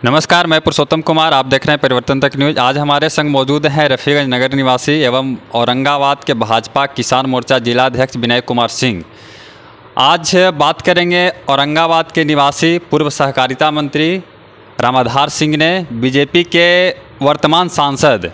नमस्कार, मैं पुरुषोत्तम कुमार। आप देख रहे हैं परिवर्तन तक न्यूज़। आज हमारे संग मौजूद हैं रफ़ीगंज नगर निवासी एवं औरंगाबाद के भाजपा किसान मोर्चा जिलाध्यक्ष विनय कुमार सिंह। आज बात करेंगे औरंगाबाद के निवासी पूर्व सहकारिता मंत्री रामाधार सिंह ने बीजेपी के वर्तमान सांसद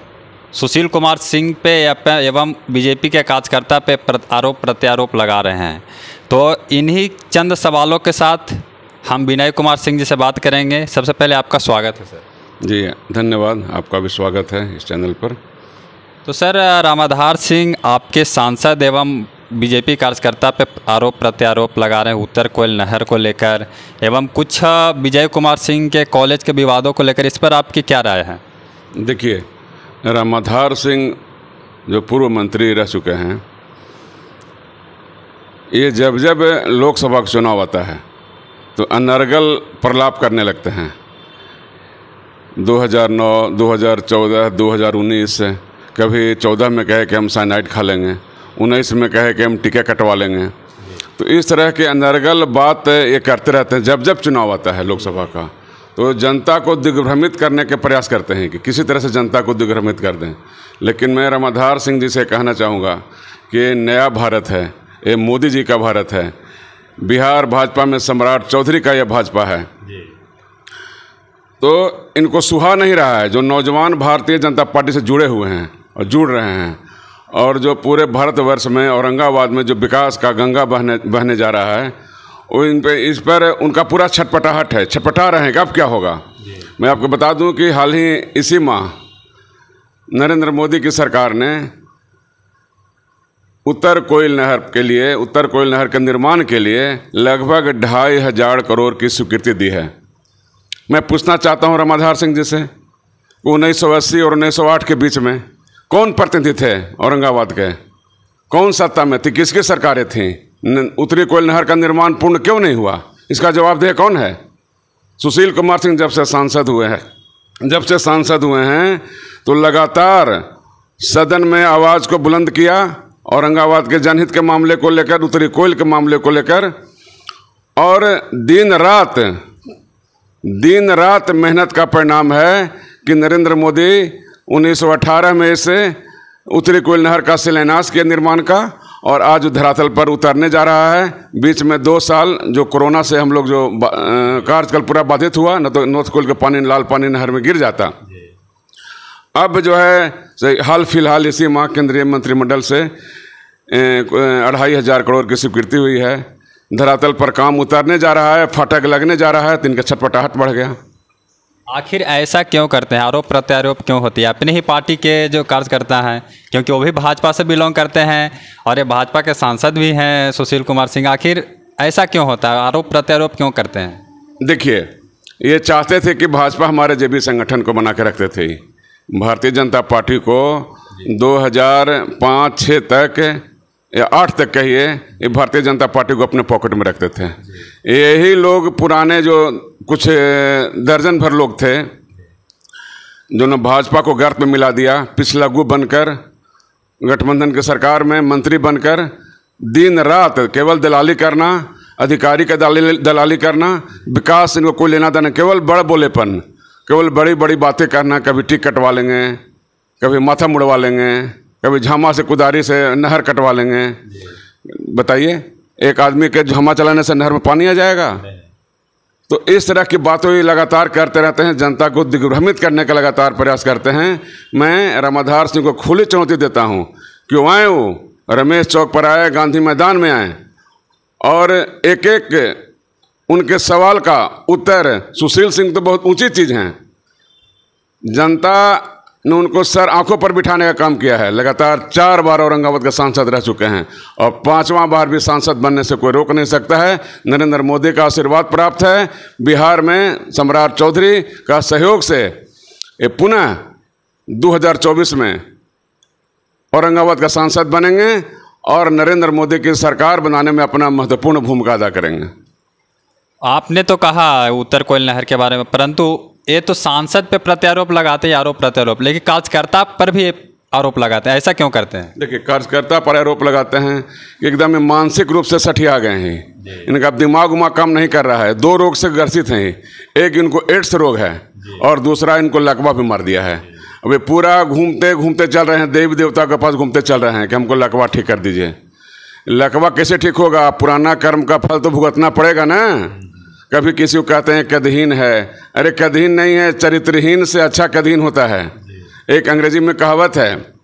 सुशील कुमार सिंह पे एवं बीजेपी के कार्यकर्ता पे आरोप प्रत्यारोप लगा रहे हैं। तो इन्हीं चंद सवालों के साथ हम विनय कुमार सिंह जी से बात करेंगे। सबसे पहले आपका स्वागत है सर। जी धन्यवाद, आपका भी स्वागत है इस चैनल पर। तो सर, रामाधार सिंह आपके सांसद एवं बीजेपी कार्यकर्ता पे आरोप प्रत्यारोप लगा रहे हैं उत्तर कोयल नहर को लेकर एवं कुछ विजय कुमार सिंह के कॉलेज के विवादों को लेकर। इस पर आपकी क्या राय है? देखिए, रामाधार सिंह जो पूर्व मंत्री रह चुके हैं, ये जब जब लोकसभा का चुनाव आता है तो अनर्गल प्रलाप करने लगते हैं। 2009, 2014, 2019 कभी 14 में कहे कि हम साइनाइड खा लेंगे, 19 में कहे कि हम टीके कटवा लेंगे। तो इस तरह के अनर्गल बात ये करते रहते हैं। जब जब चुनाव आता है लोकसभा का तो जनता को दिग्भ्रमित करने के प्रयास करते हैं कि किसी तरह से जनता को दिग्भ्रमित कर दें। लेकिन मैं रामाधार सिंह जी से कहना चाहूँगा कि ये नया भारत है, ये मोदी जी का भारत है। बिहार भाजपा में सम्राट चौधरी का यह भाजपा है। तो इनको सुहा नहीं रहा है जो नौजवान भारतीय जनता पार्टी से जुड़े हुए हैं और जुड़ रहे हैं, और जो पूरे भारतवर्ष में औरंगाबाद में जो विकास का गंगा बहने जा रहा है, वो इस पर उनका पूरा छटपटाहट है। छटपटा रहे हैं कि अब क्या होगा। मैं आपको बता दूं कि हाल ही इसी माह नरेंद्र मोदी की सरकार ने उत्तर कोयल नहर के निर्माण के लिए लगभग 2500 करोड़ की स्वीकृति दी है। मैं पूछना चाहता हूं रामाधार सिंह जी से, 1980 और 1908 के बीच में कौन प्रतिनिधि थे औरंगाबाद के? कौन सत्ता में थी? किसकी सरकारें थीं? उत्तरी कोयल नहर का निर्माण पूर्ण क्यों नहीं हुआ? इसका जवाबदेह कौन है? सुशील कुमार सिंह जब से सांसद हुए हैं तो लगातार सदन में आवाज़ को बुलंद किया औरंगाबाद के जनहित के मामले को लेकर, उत्तरी कोयल के मामले को लेकर, और दिन रात मेहनत का परिणाम है कि नरेंद्र मोदी 1918 में इसे उत्तरी कोयल नहर का शिलान्यास किया निर्माण का, और आज धरातल पर उतरने जा रहा है। बीच में 2 साल जो कोरोना से हम लोग जो कार्यकाल पूरा बाधित हुआ, न तो नॉर्थ कोयल का पानी लाल पानी नहर में गिर जाता। अब जो है हाल फिलहाल इसी माह केंद्रीय मंत्रिमंडल से 2500 करोड़ की स्वीकृति हुई है। धरातल पर काम उतरने जा रहा है, फाटक लगने जा रहा है, तो इनका छटपटाहट बढ़ गया। आखिर ऐसा क्यों करते हैं? आरोप प्रत्यारोप क्यों होती है? अपने ही पार्टी के जो कार्यकर्ता हैं, क्योंकि वो भी भाजपा से बिलोंग करते हैं और ये भाजपा के सांसद भी हैं सुशील कुमार सिंह। आखिर ऐसा क्यों होता है? आरोप प्रत्यारोप क्यों करते हैं? देखिए, ये चाहते थे कि भाजपा हमारे जेबी संगठन को बना के रखते थे। भारतीय जनता पार्टी को 2005-6 तक या 8 तक कहिए, ये भारतीय जनता पार्टी को अपने पॉकेट में रखते थे। यही लोग पुराने जो कुछ दर्जन भर लोग थे जिन्होंने भाजपा को गर्त में मिला दिया, पिछलग्गू बनकर गठबंधन की सरकार में मंत्री बनकर दिन रात केवल दलाली करना, अधिकारी का दलाली करना, विकास इनको कोई लेना देना, केवल बड़ बोलेपन, केवल बड़ी बड़ी बातें करना। कभी टिक कटवा लेंगे, कभी माथा मुड़वा लेंगे, कभी झामा से कुदारी से नहर कटवा लेंगे। बताइए, एक आदमी के झामा चलाने से नहर में पानी आ जाएगा? तो इस तरह की बातों ये लगातार करते रहते हैं, जनता को दिग्भ्रमित करने का लगातार प्रयास करते हैं। मैं रामाधार सिंह को खुली चुनौती देता हूँ, क्यों आए वो रमेश चौक पर आए, गांधी मैदान में आए, और एक एक उनके सवाल का उत्तर। सुशील सिंह तो बहुत ऊंची चीज़ हैं, जनता ने उनको सर आंखों पर बिठाने का काम किया है। लगातार 4 बार औरंगाबाद का सांसद रह चुके हैं और 5वां बार भी सांसद बनने से कोई रोक नहीं सकता है। नरेंद्र मोदी का आशीर्वाद प्राप्त है। बिहार में सम्राट चौधरी का सहयोग से ये पुनः 2024 में औरंगाबाद का सांसद बनेंगे और नरेंद्र मोदी की सरकार बनाने में अपना महत्वपूर्ण भूमिका अदा करेंगे। आपने तो कहा उत्तर कोयल नहर के बारे में, परंतु ये तो सांसद पे प्रत्यारोप लगाते हैं, आरोप प्रत्यारोप, लेकिन कार्यकर्ता पर भी आरोप लगाते हैं। ऐसा क्यों करते हैं? देखिए, कार्यकर्ता पर आरोप लगाते हैं कि एकदम मानसिक रूप से सठिया गए हैं। इनका दिमाग उमाग काम नहीं कर रहा है। 2 रोग से ग्रसित हैं। एक इनको एड्स रोग है और दूसरा इनको लकवा भी मार दिया है। अब ये पूरा घूमते घूमते चल रहे हैं, देवी देवता के पास घूमते चल रहे हैं कि हमको लकवा ठीक कर दीजिए। लकवा कैसे ठीक होगा? पुराना कर्म का फल तो भुगतना पड़ेगा ना। कभी किसी को कहते हैं कदहीन है, अरे कदहीन नहीं है, चरित्रहीन से अच्छा कदहीन होता है। एक अंग्रेजी में कहावत है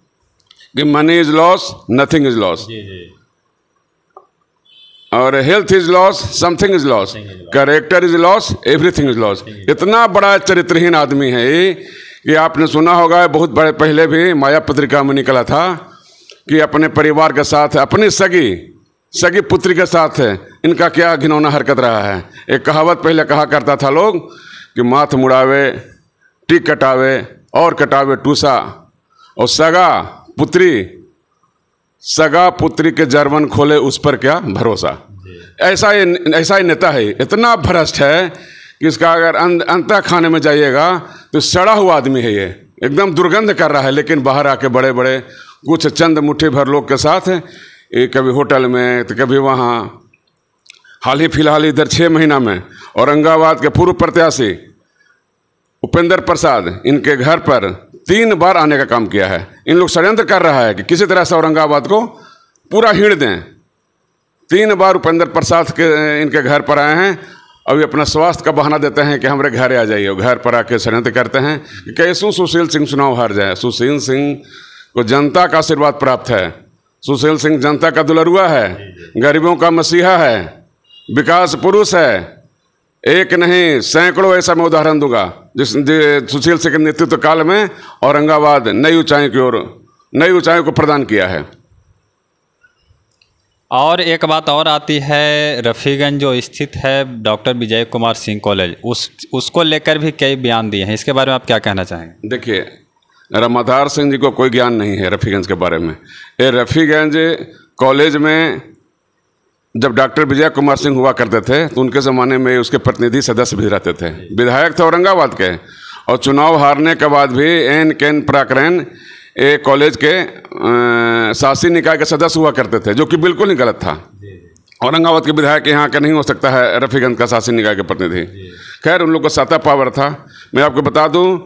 कि money is loss, nothing is loss, और health is loss, something is loss, character is loss, everything is loss. इतना बड़ा चरित्रहीन आदमी है ये कि आपने सुना होगा, बहुत बड़े पहले भी माया पत्रिका में निकला था कि अपने परिवार के साथ, अपनी सगी पुत्री के साथ इनका क्या घिनौना हरकत रहा है। एक कहावत पहले कहा करता था लोग कि माथ मुड़ावे, टीक कटावे और कटावे टूसा, और सगा पुत्री के जरवन खोले उस पर क्या भरोसा। ऐसा ही नेता है, इतना भ्रष्ट है कि इसका अगर अंत खाने में जाइएगा तो सड़ा हुआ आदमी है ये, एकदम दुर्गंध कर रहा है। लेकिन बाहर आके बड़े बड़े कुछ चंद मुट्ठी भर लोग के साथ कभी होटल में तो कभी वहाँ, हाल ही फिलहाल इधर 6 महीना में औरंगाबाद के पूर्व प्रत्याशी उपेंद्र प्रसाद इनके घर पर 3 बार आने का काम किया है। इन लोग षड्यंत्र कर रहा है कि किसी तरह से औरंगाबाद को पूरा हिड़ दें। 3 बार उपेंद्र प्रसाद के इनके घर पर आए हैं। अभी अपना स्वास्थ्य का बहाना देते हैं कि हमारे घर आ जाइए, घर पर आके षड्यंत्र करते हैं कि कैसे सुशील सिंह चुनाव हार जाए। सुशील सिंह को जनता का आशीर्वाद प्राप्त है। सुशील सिंह जनता का दुलरुआ है, गरीबों का मसीहा है, विकास पुरुष है। एक नहीं सैकड़ों ऐसा मैं उदाहरण दूंगा जिस सुशील सिंह के नेतृत्व काल में औरंगाबाद नई ऊंचाई को प्रदान किया है। और एक बात और आती है, रफ़ीगंज जो स्थित है डॉक्टर विजय कुमार सिंह कॉलेज, उसको लेकर भी कई बयान दिए हैं। इसके बारे में आप क्या कहना चाहेंगे? देखिए, रामाधार सिंह जी को कोई ज्ञान नहीं है रफ़ीगंज के बारे में। ये रफ़ीगंज कॉलेज में जब डॉक्टर विजय कुमार सिंह हुआ करते थे तो उनके ज़माने में उसके प्रतिनिधि सदस्य भी रहते थे, विधायक थे औरंगाबाद के, और चुनाव हारने के बाद भी एन केन प्राकरण ये कॉलेज के शासी निकाय के सदस्य हुआ करते थे, जो कि बिल्कुल ही गलत था। औरंगाबाद के विधायक यहाँ का नहीं हो सकता है रफ़ीगंज का शासी निकाय के प्रतिनिधि। खैर, उन लोग को सत्ता पावर था। मैं आपको बता दूँ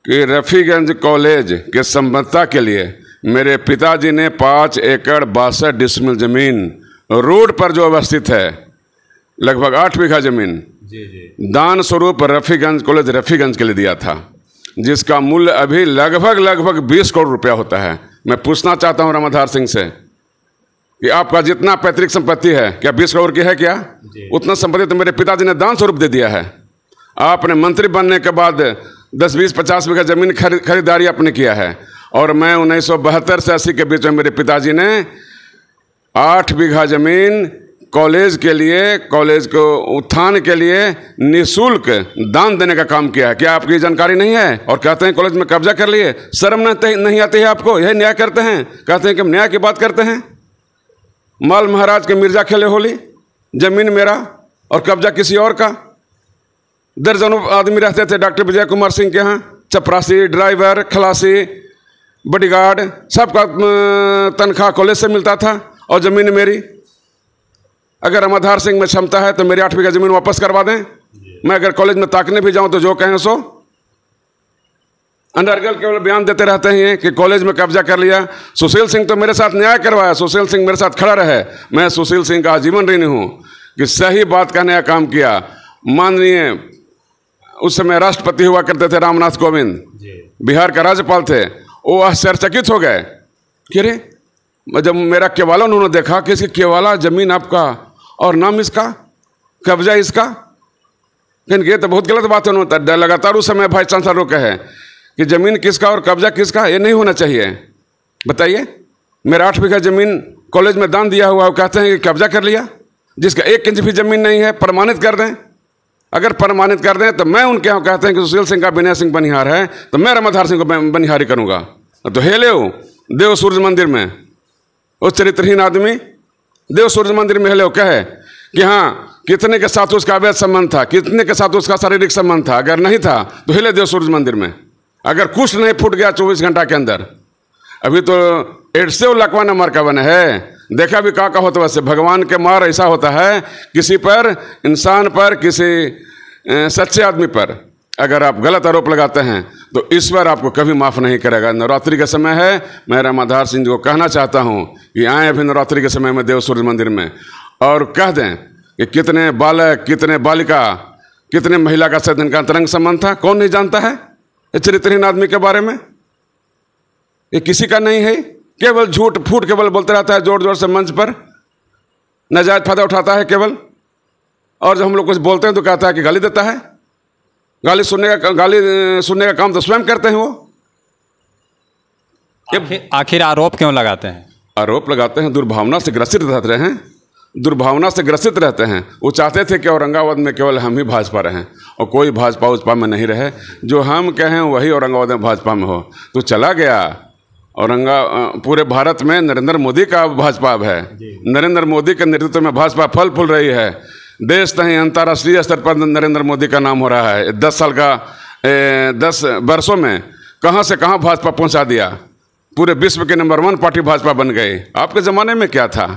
कि रफ़ीगंज कॉलेज के संबद्धता के लिए मेरे पिताजी ने 5 एकड़ 62 डिसमिल ज़मीन रोड पर जो अवस्थित है, लगभग 8 बीघा ज़मीन दान स्वरूप रफ़ीगंज कॉलेज रफ़ीगंज के लिए दिया था, जिसका मूल्य अभी लगभग 20 करोड़ रुपया होता है। मैं पूछना चाहता हूं रामाधार सिंह से कि आपका जितना पैतृक संपत्ति है क्या 20 करोड़ की है क्या? उतना संपत्ति तो मेरे पिताजी ने दान स्वरूप दे दिया है। आपने मंत्री बनने के बाद 10, 20, 50 बीघा ज़मीन खरीदारी आपने किया है, और मैं 1972 से 80 के बीच में मेरे पिताजी ने 8 बीघा ज़मीन कॉलेज के लिए, कॉलेज को उत्थान के लिए निःशुल्क दान देने का काम किया है। क्या आपकी जानकारी नहीं है? और कहते हैं कॉलेज में कब्जा कर लिए। शर्म नहीं आती है आपको? यही न्याय करते हैं, कहते हैं कि हम न्याय की बात करते हैं। माल महाराज के मिर्जा खेले होली, जमीन मेरा और कब्जा किसी और का। दर्जनों आदमी रहते थे डॉक्टर विजय कुमार सिंह के यहाँ, चपरासी, ड्राइवर, खलासी, बॉडीगार्ड, सबका तनख्वाह कॉलेज से मिलता था, और ज़मीन मेरी। अगर रामाधार सिंह में क्षमता है तो मेरी 8 बीघा ज़मीन वापस करवा दें। मैं अगर कॉलेज में ताकने भी जाऊं तो जो कहें सो। अंडरगल केवल बयान देते रहते हैं कि कॉलेज में कब्जा कर लिया। सुशील सिंह तो मेरे साथ न्याय करवाया, सुशील सिंह मेरे साथ खड़ा रहे। मैं सुशील सिंह का आजीवन ऋणी हूँ कि सही बात कहने का काम किया। माननीय उस समय राष्ट्रपति हुआ करते थे रामनाथ कोविंद, बिहार का राज्यपाल थे, वो आश्चर्यचकित हो गए कि अरे, जब मेरा केवाला उन्होंने देखा कि इसकी केवाला ज़मीन आपका और नाम इसका, कब्जा इसका, लेकिन ये तो बहुत गलत बात है। उन्होंने लगातार उस समय वाइस चांसलर को कहे कि ज़मीन किसका और कब्जा किसका, ये नहीं होना चाहिए। बताइए, मेरा 8 बीघा ज़मीन कॉलेज में दान दिया हुआ है, कहते हैं कि कब्जा कर लिया, जिसका 1 इंच भी ज़मीन नहीं है, प्रमाणित कर दें। अगर प्रमाणित कर दें तो मैं उनके यहाँ कहते हैं कि सुशील सिंह का विनय सिंह बनिहार है, तो मैं रामाधार सिंह को बनिहारी करूँगा। तो हेले हो देव सूर्य मंदिर में, उस चरित्रहीन आदमी देव सूर्य मंदिर में हेले कहे कि हाँ कितने के साथ उसका अवैध संबंध था, कितने के साथ उसका शारीरिक संबंध था। अगर नहीं था तो हिले देव सूर्य मंदिर में। अगर कुछ नहीं फूट गया 24 घंटा के अंदर, अभी तो एड्स से लकवा न मार का बने है। देखा भी का होता वैसे भगवान के मार ऐसा होता है किसी पर, इंसान पर, किसी सच्चे आदमी पर अगर आप गलत आरोप लगाते हैं तो ईश्वर आपको कभी माफ़ नहीं करेगा। नवरात्रि का समय है, मैं रामाधार सिंह जी को कहना चाहता हूँ कि आएँ अभी नवरात्रि के समय में देव सूर्य मंदिर में और कह दें कि कितने बालक, कितने बालिका, कितने महिला का साथ इनका अंतरंग संबंध था। कौन नहीं जानता है इस चरित्रहीन आदमी के बारे में? ये किसी का नहीं है, केवल झूठ फूट केवल बोलते रहता है, जोर जोर से मंच पर नाजायज फायदा उठाता है केवल। और जब हम लोग कुछ बोलते हैं तो कहता है कि गाली देता है। गाली सुनने का काम तो स्वयं करते हैं वो। आखिर आरोप क्यों लगाते हैं? आरोप लगाते हैं, दुर्भावना से ग्रसित रहते हैं, दुर्भावना से ग्रसित रहते हैं। वो चाहते थे कि औरंगाबाद में केवल हम ही भाजपा रहें और कोई भाजपा उजपा में नहीं रहे। जो हम कहें वही औरंगाबाद में भाजपा में हो। तो चला गया पूरे भारत में नरेंद्र मोदी का भाजपा अब है। नरेंद्र मोदी के नेतृत्व में भाजपा फल फूल रही है। देश नहीं अंतर्राष्ट्रीय स्तर पर नरेंद्र मोदी का नाम हो रहा है। 10 वर्षों में कहां से कहां भाजपा पहुंचा दिया। पूरे विश्व के नंबर 1 पार्टी भाजपा बन गई। आपके ज़माने में क्या था?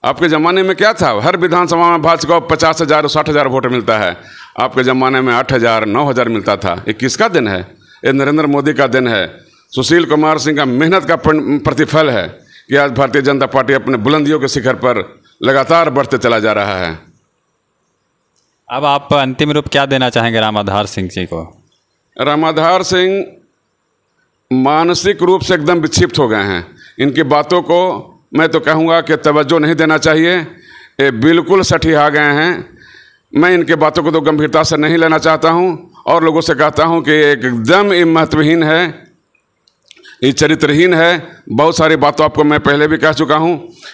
आपके ज़माने में क्या था? हर विधानसभा में भाजपा को 50,000 60,000 वोट मिलता है। आपके ज़माने में 8,000 9,000 मिलता था। ये किसका दिन है? ये नरेंद्र मोदी का दिन है। सुशील कुमार सिंह का मेहनत का प्रतिफल है कि आज भारतीय जनता पार्टी अपने बुलंदियों के शिखर पर लगातार बढ़ते चला जा रहा है। अब आप अंतिम रूप क्या देना चाहेंगे रामाधार सिंह जी को? रामाधार सिंह मानसिक रूप से एकदम विक्षिप्त हो गए हैं। इनकी बातों को मैं तो कहूँगा कि तवज्जो नहीं देना चाहिए। ये बिल्कुल सठिया गए हैं। मैं इनके बातों को तो गंभीरता से नहीं लेना चाहता हूँ और लोगों से कहता हूँ कि एकदम ये महत्वहीन है, ये चरित्रहीन है। बहुत सारी बातों आपको मैं पहले भी कह चुका हूँ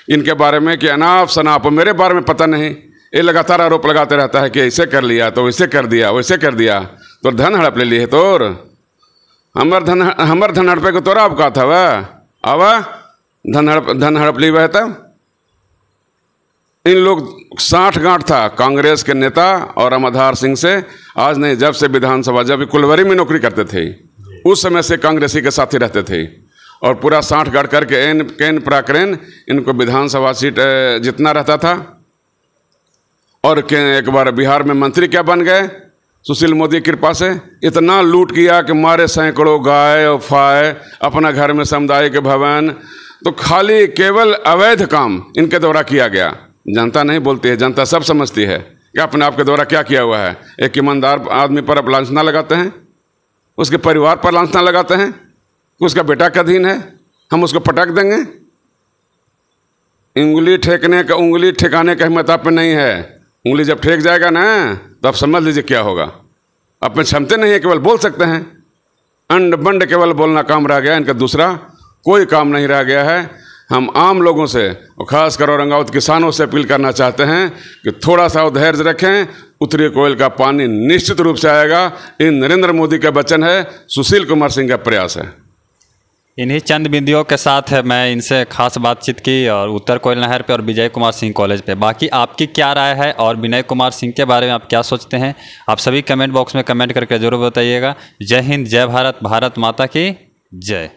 इनके बारे में कि अनाप शनाप, मेरे बारे में पता नहीं। ये लगातार आरोप लगाते रहता है कि ऐसे कर लिया तो वैसे कर दिया, वैसे कर दिया। तो धन हड़प ले लिए तोर हमर धन हड़पे को तोरा अब का था वह आवा धन हड़प ली वह। तब इन लोग 60 गांठ था कांग्रेस के नेता और रामाधार सिंह से। आज नहीं, जब से विधानसभा, जब कुलवरी में नौकरी करते थे उस समय से कांग्रेसी के साथी रहते थे और पूरा 60 गांठ करके कैन पराक्रैन इनको विधानसभा सीट जितना रहता था। और एक बार बिहार में मंत्री क्या बन गए सुशील मोदी की कृपा से। इतना लूट किया कि मारे सैकड़ों गाय और फाय अपना घर में सामुदायिक भवन। तो खाली केवल अवैध काम इनके द्वारा किया गया। जनता नहीं बोलती है, जनता सब समझती है कि अपने आप के द्वारा क्या किया हुआ है। एक ईमानदार आदमी पर आप लांछना लगाते हैं, उसके परिवार पर लांछना लगाते हैं कि उसका बेटा का अधीन है, हम उसको पटक देंगे। उंगली ठेकाने का हिम्मत आप में नहीं है। उंगली जब ठेक जाएगा ना तो आप समझ लीजिए क्या होगा। आप में क्षमता नहीं है, केवल बोल सकते हैं। अंड बंड केवल बोलना काम रह गया, इनका दूसरा कोई काम नहीं रह गया है। हम आम लोगों से और खासकर औरंगाबाद किसानों से अपील करना चाहते हैं कि थोड़ा सा धैर्य रखें। उत्तरी कोयल का पानी निश्चित रूप से आएगा। ये नरेंद्र मोदी का वचन है, सुशील कुमार सिंह का प्रयास है। इन्हीं चंद बिंदुओं के साथ मैं इनसे खास बातचीत की और उत्तर कोयल नहर पे और विजय कुमार सिंह कॉलेज पे। बाकी आपकी क्या राय है और विनय कुमार सिंह के बारे में आप क्या सोचते हैं, आप सभी कमेंट बॉक्स में कमेंट करके जरूर बताइएगा। जय हिंद, जय भारत, भारत माता की जय।